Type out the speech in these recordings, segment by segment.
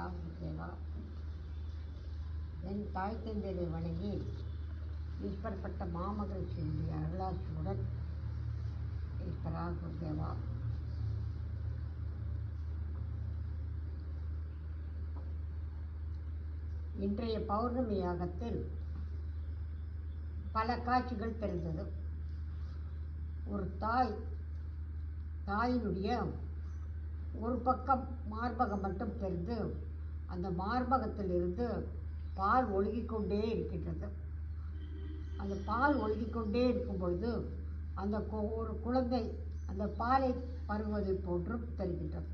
ராகுதேவா, என் தாய் தந்தையை வணங்கி ஈஸ்வரப்பட்ட மாமகரிஷியுடைய அருளாட்சியுடன் ஈஸ்வரா குருதேவா. இன்றைய பௌர்ணமி யாகத்தில் பல காட்சிகள் தெரிந்தது. ஒரு தாயினுடைய ஒரு பக்கம் மார்பகம் மட்டும் தெரிந்து அந்த மார்பகத்திலிருந்து பால் ஒழுகிக்கொண்டே இருக்கின்றது. அந்த பால் ஒழுகிக்கொண்டே இருக்கும் பொழுது அந்த ஒரு குழந்தை அந்த பாலை பருகுவதை போன்றும் தெரிகின்றது.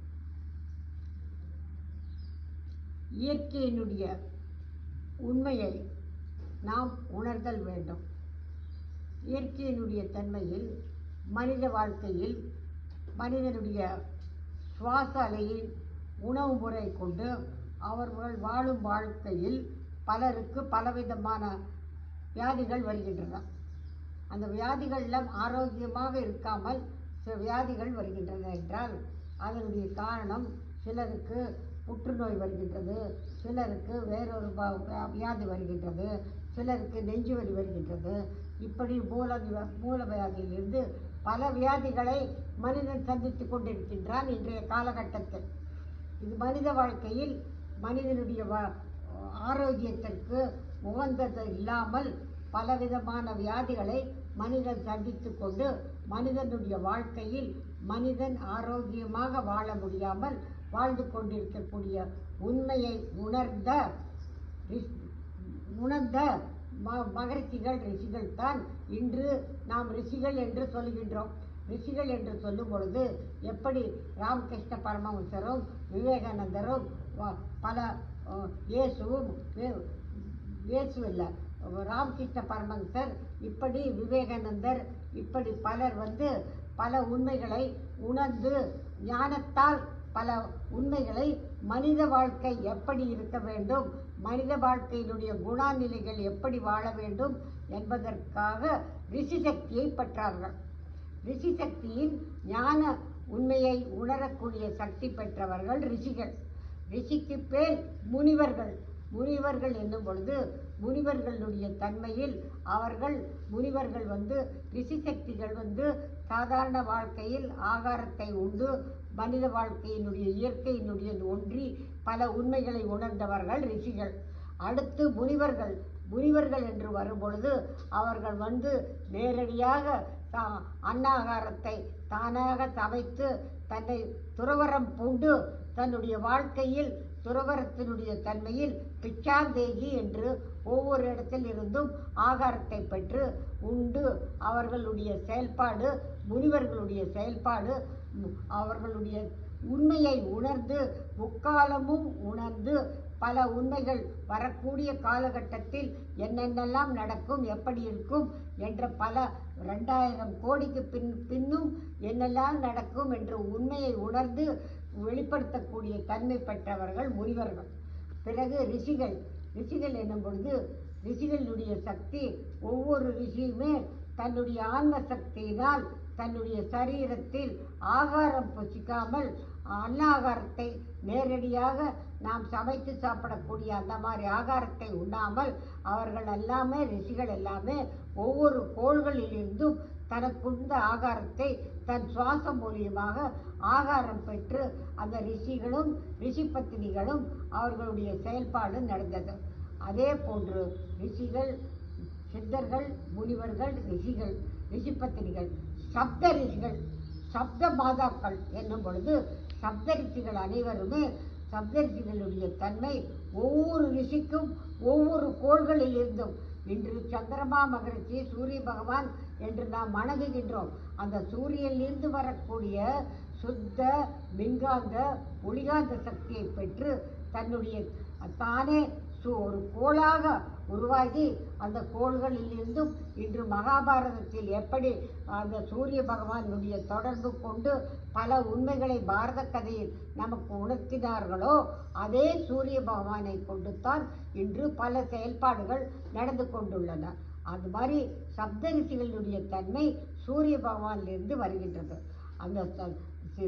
இயற்கையினுடைய உண்மையை நாம் உணர்தல் வேண்டும். இயற்கையினுடைய தன்மையில் மனித வாழ்க்கையில் மனிதனுடைய சுவாச அலையின் உணவு முறை கொண்டு அவர்கள் வாழும் வாழ்க்கையில் பலருக்கு பலவிதமான வியாதிகள் வருகின்றன. அந்த வியாதிகளெல்லாம் ஆரோக்கியமாக இருக்காமல் சில வியாதிகள் வருகின்றன என்றால் அதனுடைய காரணம் சிலருக்கு புற்றுநோய் வருகின்றது, சிலருக்கு வேறொரு வியாதி வருகின்றது, சிலருக்கு நெஞ்சு வலி வருகின்றது. இப்படி மூல வியாதியிலிருந்து பல வியாதிகளை மனிதன் சந்தித்து கொண்டிருக்கின்றான் இன்றைய காலகட்டத்தில். இது மனித வாழ்க்கையில் மனிதனுடைய ஆரோக்கியத்திற்கு உகந்தது இல்லாமல் பலவிதமான வியாதிகளை மனிதன் சந்தித்து கொண்டு மனிதனுடைய வாழ்க்கையில் மனிதன் ஆரோக்கியமாக வாழ முடியாமல் வாழ்ந்து கொண்டிருக்கக்கூடிய உண்மையை உணர்ந்த மகரிஷிகள் ரிஷிகள் தான் இன்று நாம் ரிஷிகள் என்று சொல்கின்றோம். ரிஷிகள் என்று சொல்லும் பொழுது எப்படி ராமகிருஷ்ண பரமஹம்சரும் விவேகானந்தரும் பல இயேசு இல்லை ராமகிருஷ்ண பரமஹம்சர் இப்படி விவேகானந்தர் இப்படி பலர் பல உண்மைகளை உணர்ந்து ஞானத்தால் பல உண்மைகளை மனித வாழ்க்கை எப்படி இருக்க வேண்டும், மனித வாழ்க்கையினுடைய குணாநிலைகள் எப்படி வாழ வேண்டும் என்பதற்காக ரிஷி சக்தியை பெற்றார்கள். ரிஷி சக்தியின் ஞான உண்மையை உணரக்கூடிய சக்தி பெற்றவர்கள் ரிஷிகள். ரிஷிக்கு பேர் முனிவர்கள். முனிவர்கள் என்னும் பொழுது முனிவர்களுடைய தன்மையில் முனிவர்கள் ரிஷி சக்திகள் சாதாரண வாழ்க்கையில் ஆகாரத்தை உண்டு மனித வாழ்க்கையினுடைய இயற்கையினுடைய ஒன்றி பல உண்மைகளை உணர்ந்தவர்கள் ரிஷிகள். அடுத்து முனிவர்கள் என்று வரும்பொழுது அவர்கள் நேரடியாக அன்னாகாரத்தை தானாக சமைத்து தன்னை துறவரம் பூண்டு தன்னுடைய வாழ்க்கையில் துறவரத்தினுடைய தன்மையில் பிச்சாந்தேகி என்று ஒவ்வொரு இடத்தில் இருந்தும் ஆகாரத்தை பெற்று உண்டு அவர்களுடைய செயல்பாடு முனிவர்களுடைய செயல்பாடு. அவர்களுடைய உண்மையை உணர்ந்து முக்காலமும் உணர்ந்து பல உண்மைகள் வரக்கூடிய காலகட்டத்தில் என்னென்னலாம் நடக்கும் எப்படி இருக்கும் என்ற பல 2000 கோடிக்கு பின்னும் என்னெல்லாம் நடக்கும் என்ற உண்மையை உணர்ந்து வெளிப்படுத்தக்கூடிய தன்மை பெற்றவர்கள் முனிவர்கள். பிறகு ரிஷிகள் என்னும் பொழுது ரிஷிகளுடைய சக்தி ஒவ்வொரு ரிஷியுமே தன்னுடைய ஆன்ம சக்தியினால் தன்னுடைய சரீரத்தில் ஆகாரம் புசிக்காமல் அன்னாகாரத்தை நேரடியாக நாம் சமைத்து சாப்பிடக்கூடிய அந்த மாதிரி ஆகாரத்தை உண்ணாமல் அவர்கள் எல்லாமே ரிஷிகள் எல்லாமே ஒவ்வொரு கோள்களிலிருந்தும் தனக்குண்ட ஆகாரத்தை தன் சுவாசம் மூலியமாக ஆகாரம் பெற்று அந்த ரிஷிகளும் ரிஷி பத்தினிகளும் அவர்களுடைய செயல்பாடு நடந்தது. அதே போன்று ரிஷிகள் சித்தர்கள் முனிவர்கள் ரிஷிகள் ரிஷி பத்தினிகள் சப்த ரிஷிகள் சப்த மாதாக்கள் என்னும் பொழுது சப்த ரிஷிகள் அனைவருமே சப்த ரிஷிகளுடைய தன்மை ஒவ்வொரு ரிஷிக்கும் ஒவ்வொரு கோள்களில் இருந்தும் இன்று சந்திரமா மகரிஷி சூரிய பகவான் என்று நாம் வணங்குகின்றோம். அந்த சூரியனிலிருந்து வரக்கூடிய சுத்த மின்காந்த ஒளிகாந்த சக்தியை பெற்று தன்னுடைய தானே ஒரு கோளாக உருவாகி அந்த கோள்களிலிருந்தும் இன்று மகாபாரதத்தில் எப்படி அந்த சூரிய பகவானுடைய தொடர்பு கொண்டு பல உண்மைகளை பாரத கதையில் நமக்கு உணர்த்தினார்களோ அதே சூரிய பகவானை கொண்டுத்தான் இன்று பல செயல்பாடுகள் நடந்து கொண்டுள்ளன. அது மாதிரி சப்த ரிஷிகளுடைய தன்மை சூரிய பகவானிலிருந்து வருகின்றது. அந்த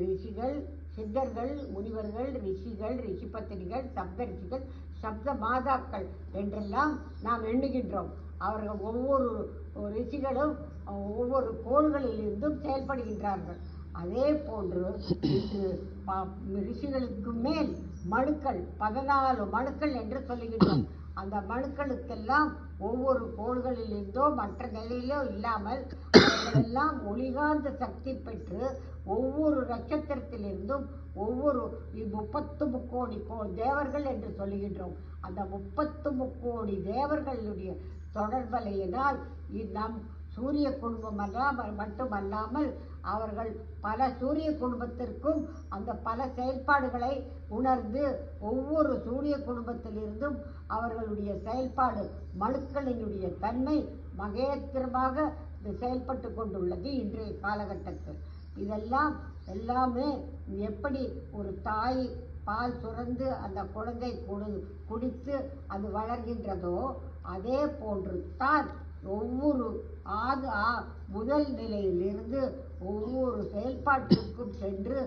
ரிஷிகள் சித்தர்கள், முனிவர்கள், ரிஷிகள், ரிஷிபத்தினிகள், சப்தரிஷிகள், சப்த மாதாக்கள் என்றெல்லாம் நாம் எண்ணுகின்றோம். அவர்கள் ஒவ்வொரு ரிஷிகளும் ஒவ்வொரு கோள்களில் இருந்தும் செயல்படுகின்றார்கள். அதே போன்று இன்று ரிஷிகளுக்கு மேல் மனுக்கள் 14 மனுக்கள் என்று சொல்லுகின்றோம். அந்த மனுக்களுக்கெல்லாம் ஒவ்வொரு கோள்களில் இருந்தோ மற்ற நிலையிலோ இல்லாமல் அவர்களெல்லாம் ஒளிகாந்த சக்தி பெற்று ஒவ்வொரு நட்சத்திரத்திலிருந்தும் ஒவ்வொரு 33 கோடி தேவர்கள் என்று சொல்லுகின்றோம். அந்த 33 தேவர்களுடைய தொடர்பலையினால் நம் சூரிய குடும்பம் மட்டுமல்லாமல் அவர்கள் பல சூரிய குடும்பத்திற்கும் அந்த பல செயல்பாடுகளை உணர்ந்து ஒவ்வொரு சூரிய குடும்பத்திலிருந்தும் அவர்களுடைய செயல்பாடு மனுக்களினுடைய தன்மை மகேத்திரமாக செயல்பட்டு கொண்டுள்ளது இன்றைய காலகட்டத்தில். இதெல்லாம் எல்லாமே எப்படி ஒரு தாய் பால் சுரந்து அந்த குழந்தை குடித்து அது வளர்கின்றதோ அதே போன்று தான் ஒவ்வொரு முதல் நிலையிலிருந்து ஒவ்வொரு செயல்பாட்டிற்கும் சென்று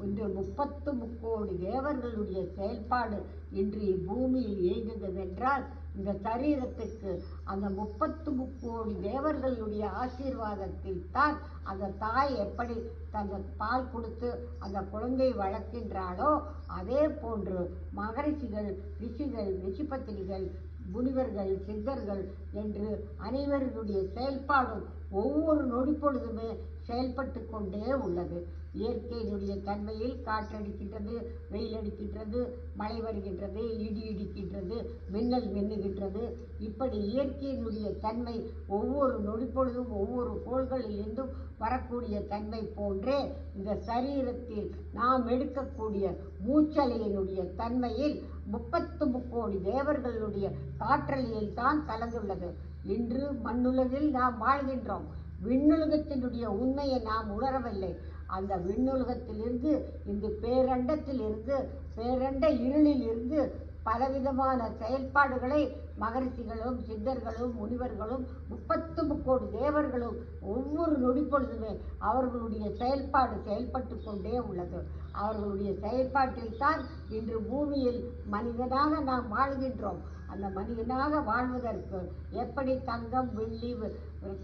இன்று 33 கோடி தேவர்களுடைய செயல்பாடு இன்று பூமியில் இயங்குகிறது என்றால் இந்த சரீரத்துக்கு அந்த 33 கோடி தேவர்களுடைய ஆசீர்வாதத்தில் தான் அந்த தாய் எப்படி தந்த பால் கொடுத்து அந்த குழந்தை வளர்க்கின்றாளோ அதே போன்று மகரிஷிகள், ரிஷிகள், ரிஷிபத்தினிகள், முனிவர்கள், சித்தர்கள் என்று அனைவருடைய செயல்பாடும் ஒவ்வொரு நொடி பொழுதுமே செயல்பட்டு கொண்டே உள்ளது. இயற்கையினுடைய தன்மையில் காற்றடிக்கின்றது, வெயில் அடிக்கின்றது, மழை வருகின்றது, இடி இடிக்கின்றது, மின்னல் மின்னுகின்றது. இப்படி இயற்கையினுடைய தன்மை ஒவ்வொரு நொடி பொழுதும் ஒவ்வொரு கோள்களில் இருந்தும் வரக்கூடிய தன்மை போன்றே இந்த சரீரத்தில் நாம் எடுக்கக்கூடிய மூச்சலையினுடைய தன்மையில் 33 கோடி தேவர்களுடைய காற்றலையில் தான் கலந்துள்ளது. இன்று மண்ணுலகில் நாம் வாழ்கின்றோம். விண்ணுலகத்தினுடைய உண்மையை நாம் உணரவில்லை. அந்த விண்ணுலகத்திலிருந்து இந்த பேரண்டத்திலிருந்து பேரண்ட இருளில் இருந்து பலவிதமான செயல்பாடுகளை மகரிஷிகளும், சித்தர்களும், முனிவர்களும், 33 கோடி தேவர்களும் ஒவ்வொரு நொடி பொழுதுமே அவர்களுடைய செயல்பாடு செயல்பட்டு கொண்டே உள்ளது. அவர்களுடைய செயல்பாட்டில் தான் இன்று பூமியில் மனிதனாக நாம் வாழ்கின்றோம். அந்த மனிதனாக வாழ்வதற்கு எப்படி தங்கம், வெள்ளி,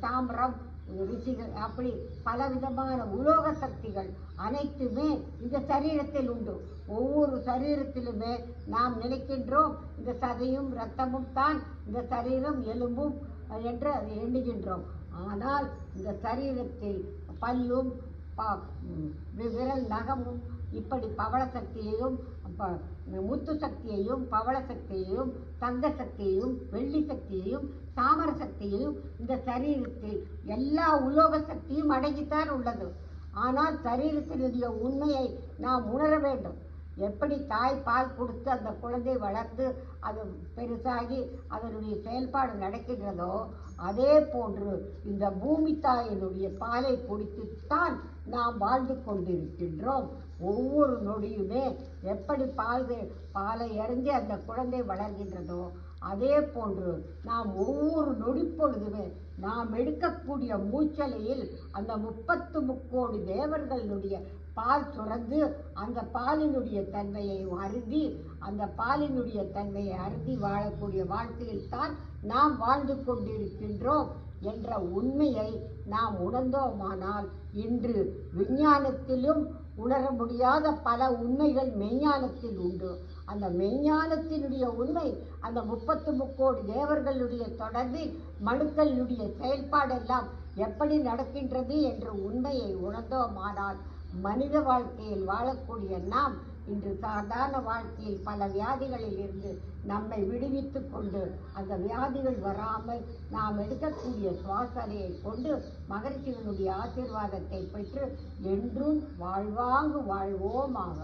தாமிரம், ரிஷிகள் அப்படி பலவிதமான உலோக சக்திகள் அனைத்துமே இந்த சரீரத்தில் உண்டு. ஒவ்வொரு சரீரத்திலுமே நாம் நினைக்கின்றோம் இந்த சதையும் இரத்தமும் தான் இந்த சரீரம், எலும்பும் என்று எண்ணுகின்றோம். ஆனால் இந்த சரீரத்தில் பல்லும் விரல் நகமும் இப்படி பவள சக்தியையும் முத்து சக்தியையும் பவள சக்தியையும் தங்க சக்தியையும் வெள்ளி சக்தியையும் தாமர சக்தியையும் இந்த சரீரத்தில் எல்லா உலோக சக்தியும் அடங்கித்தான் உள்ளது. ஆனால் சரீரத்தினுடைய உண்மையை நாம் உணர வேண்டும். எப்படி தாய் பால் கொடுத்து அந்த குழந்தை வளர்ந்து அது பெருசாகி அதனுடைய செயல்பாடு நடக்கின்றதோ அதே போன்று இந்த பூமி தாயினுடைய பாலை குடித்துத்தான் நாம் வாழ்ந்து கொண்டிருக்கின்றோம். ஒவ்வொரு நொடியுமே எப்படி பாலை அறிஞ்சு அந்த குழந்தை வளர்கின்றதோ அதே போன்று நாம் ஒவ்வொரு நொடி பொழுதுமே நாம் எடுக்கக்கூடிய மூச்சலையில் அந்த 33 கோடி தேவர்களுடைய பால் சுரந்து அந்த பாலினுடைய தன்மையை அருந்தி அந்த பாலினுடைய தன்மையை அருந்தி வாழக்கூடிய வாழ்க்கையில் தான் நாம் வாழ்ந்து கொண்டிருக்கின்றோம் என்ற உண்மையை நாம் உணர்ந்தோமானால் இன்று விஞ்ஞானத்திலும் உணர முடியாத பல உண்மைகள் மெய்ஞானத்தில் உண்டு. அந்த மெய்ஞானத்தினுடைய உண்மை அந்த 33 கோடி தேவர்களுடைய தொடர்பில் மனுக்களுடைய செயல்பாடெல்லாம் எப்படி நடக்கின்றது என்ற உண்மையை உணர்ந்தோமானால் மனித வாழ்க்கையில் வாழக்கூடிய நாம் இன்று சாதாரண வாழ்க்கையில் பல வியாதிகளில் இருந்து நம்மை விடுவித்து கொண்டு அந்த வியாதிகள் வராமல் நாம் எடுக்கக்கூடிய சுவாசனையை கொண்டு மகரிஷிகளுடைய ஆசீர்வாதத்தை பெற்று என்றும் வாழ்வாங்கு வாழ்வோமாக.